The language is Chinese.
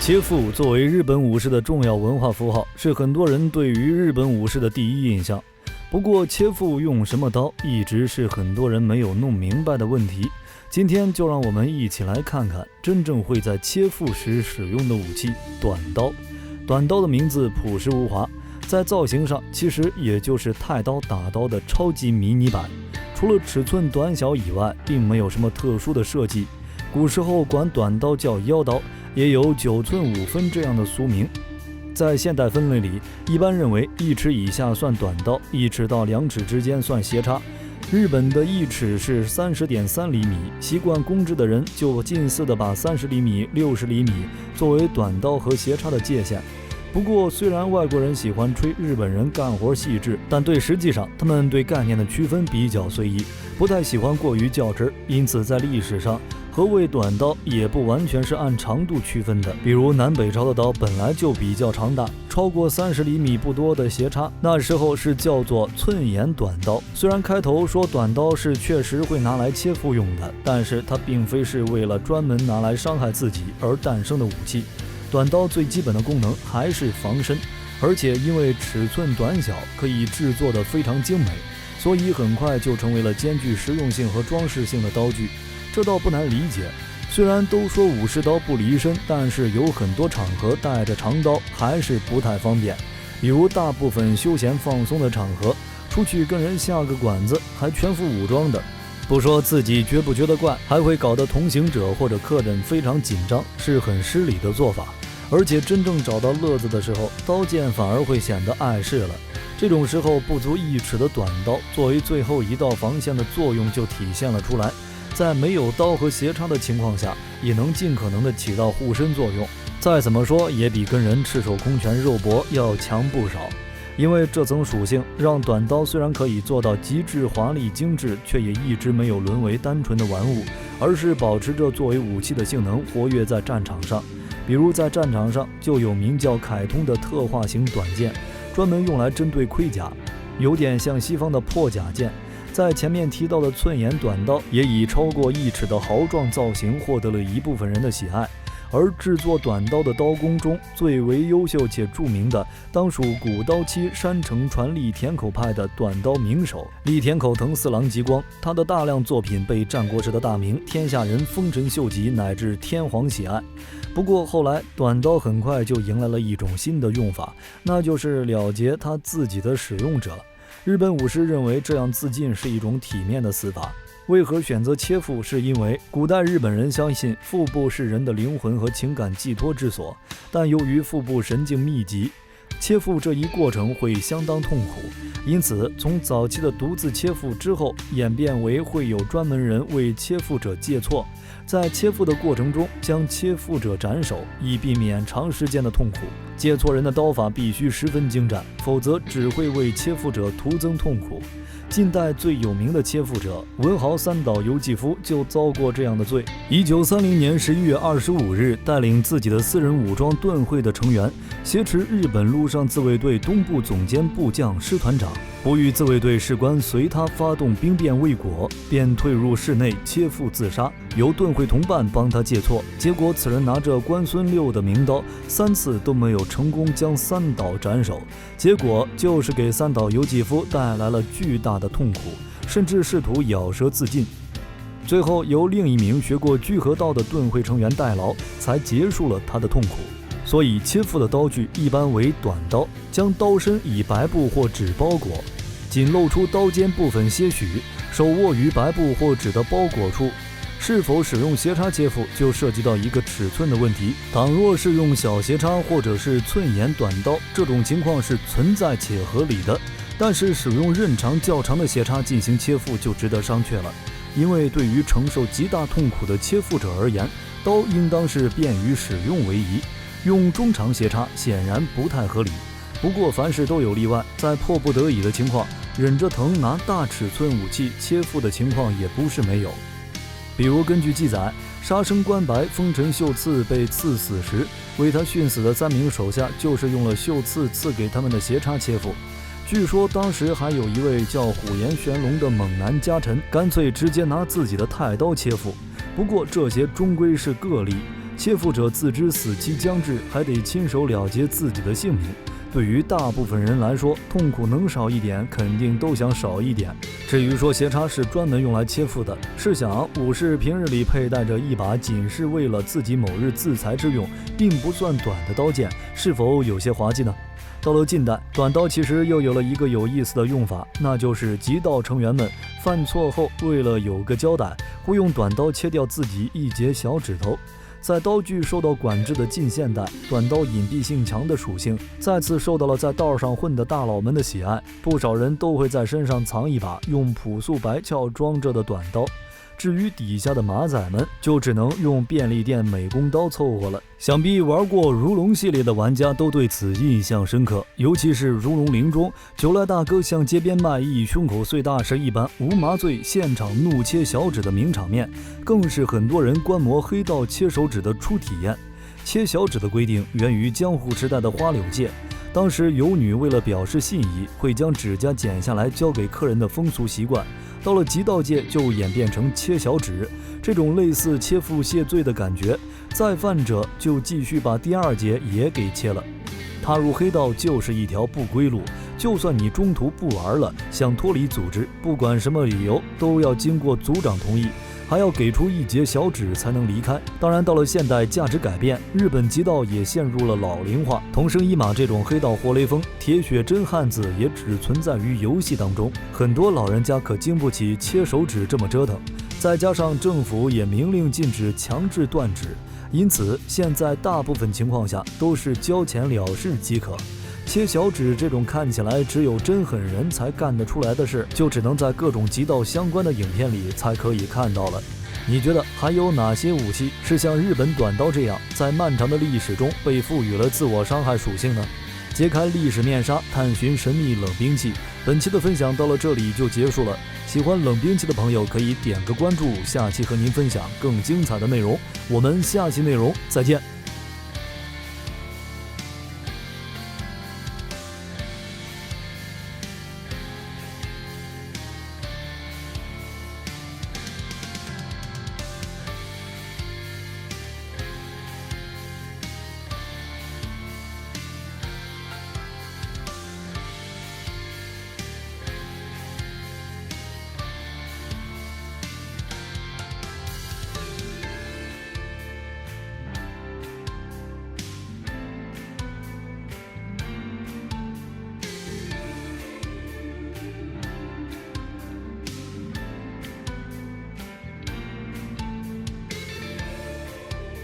切腹作为日本武士的重要文化符号，是很多人对于日本武士的第一印象。不过，切腹用什么刀，一直是很多人没有弄明白的问题。今天就让我们一起来看看真正会在切腹时使用的武器——短刀。短刀的名字朴实无华，在造型上其实也就是太刀打刀的超级迷你版，除了尺寸短小以外，并没有什么特殊的设计。古时候管短刀叫腰刀，也有9寸5分这样的俗名。在现代分类里，一般认为1尺以下算短刀，1尺到2尺之间算斜插。日本的1尺是30.3厘米，习惯公制的人就近似的把30厘米、60厘米作为短刀和斜插的界限。不过，虽然外国人喜欢吹日本人干活细致，但实际上他们对概念的区分比较随意，不太喜欢过于较真，因此在历史上，何谓短刀也不完全是按长度区分的。比如南北朝的刀本来就比较长大，超过30厘米不多的斜插，那时候是叫做寸眼短刀。虽然开头说短刀是确实会拿来切腹用的，但是它并非是为了专门拿来伤害自己而诞生的武器。短刀最基本的功能还是防身，而且因为尺寸短小，可以制作得非常精美，所以很快就成为了兼具实用性和装饰性的刀具。这倒不难理解，虽然都说武士刀不离身，但是有很多场合带着长刀还是不太方便。比如大部分休闲放松的场合，出去跟人下个馆子还全副武装的，不说自己觉不觉得怪，还会搞得同行者或者客人非常紧张，是很失礼的做法。而且真正找到乐子的时候，刀剑反而会显得碍事了。这种时候，不足1尺的短刀作为最后一道防线的作用就体现了出来。在没有刀和斜插的情况下，也能尽可能的起到护身作用。再怎么说，也比跟人赤手空拳肉搏要强不少。因为这层属性，让短刀虽然可以做到极致华丽精致，却也一直没有沦为单纯的玩物，而是保持着作为武器的性能活跃在战场上。比如在战场上就有名叫凯通的特化型短剑，专门用来针对盔甲，有点像西方的破甲剑。在前面提到的寸眼短刀，也以超过1尺的豪壮造型获得了一部分人的喜爱。而制作短刀的刀工中最为优秀且著名的，当属古刀期山城传立田口派的短刀名手立田口藤四郎吉光。他的大量作品被战国时的大名天下人丰臣秀吉乃至天皇喜爱。不过后来短刀很快就迎来了一种新的用法，那就是了结他自己的使用者。日本武士认为这样自尽是一种体面的死法。为何选择切腹？是因为古代日本人相信腹部是人的灵魂和情感寄托之所，但由于腹部神经密集，切腹这一过程会相当痛苦，因此从早期的独自切腹之后，演变为会有专门人为切腹者借错，在切腹的过程中将切腹者斩首，以避免长时间的痛苦。借错人的刀法必须十分精湛，否则只会为切腹者徒增痛苦。近代最有名的切腹者文豪三岛由纪夫就遭过这样的罪。1930年11月25日，带领自己的私人武装盾会的成员，挟持日本陆上自卫队东部总监部将师团长，不遇自卫队士官随他发动兵变未果，便退入室内切腹自杀，由盾会同伴帮他借错。结果此人拿着关孙六的名刀，3次都没有成功将三岛斩首，结果就是给三岛由纪夫带来了巨大的痛苦，甚至试图咬舌自尽。最后由另一名学过居合刀的盾会成员代劳，才结束了他的痛苦。所以切腹的刀具一般为短刀，将刀身以白布或纸包裹，仅露出刀尖部分些许，手握于白布或纸的包裹处。是否使用斜插切腹，就涉及到一个尺寸的问题。倘若是用小斜插或者是寸眼短刀，这种情况是存在且合理的。但是使用刃长较长的斜插进行切腹就值得商榷了，因为对于承受极大痛苦的切腹者而言，刀应当是便于使用为宜，用中长斜插显然不太合理。不过凡事都有例外，在迫不得已的情况，忍着疼拿大尺寸武器切腹的情况也不是没有。比如根据记载，杀生关白丰臣秀次被刺死时，为他殉死的3名手下就是用了秀次赐给他们的斜插切腹。据说当时还有一位叫虎岩玄龙的猛男家臣，干脆直接拿自己的太刀切腹。不过这些终归是个例，切腹者自知死期将至，还得亲手了结自己的性命。对于大部分人来说，痛苦能少一点，肯定都想少一点。至于说斜插是专门用来切腹的，试想武士平日里佩戴着一把仅是为了自己某日自裁之用，并不算短的刀剑，是否有些滑稽呢？到了近代，短刀其实又有了一个有意思的用法，那就是极道成员们犯错后，为了有个交代，会用短刀切掉自己一截小指头。在刀具受到管制的近现代，短刀隐蔽性强的属性再次受到了在道上混的大佬们的喜爱，不少人都会在身上藏一把用朴素白鞘装着的短刀。至于底下的马仔们，就只能用便利店美工刀凑合了。想必玩过如龙系列的玩家都对此印象深刻，尤其是如龙零中，九濑大哥向街边卖艺，胸口碎大石一般无麻醉，现场怒切小指的名场面，更是很多人观摩黑道切手指的初体验。切小指的规定源于江户时代的花柳界，当时游女为了表示信意，会将指甲剪下来交给客人的风俗习惯。到了极道界就演变成切小指，这种类似切腹谢罪的感觉，再犯者就继续把第二节也给切了。踏入黑道就是一条不归路，就算你中途不玩了，想脱离组织，不管什么理由，都要经过组长同意，还要给出一截小指才能离开。当然，到了现代，价值改变，日本极道也陷入了老龄化，同生一马这种黑道活雷锋、铁血真汉子也只存在于游戏当中。很多老人家可经不起切手指这么折腾，再加上政府也明令禁止强制断指，因此现在大部分情况下都是交钱了事即可。切小指这种看起来只有真狠人才干得出来的事，就只能在各种极道相关的影片里才可以看到了。你觉得还有哪些武器是像日本短刀这样，在漫长的历史中被赋予了自我伤害属性呢？揭开历史面纱，探寻神秘冷兵器。本期的分享到了这里就结束了。喜欢冷兵器的朋友可以点个关注，下期和您分享更精彩的内容。我们下期内容再见。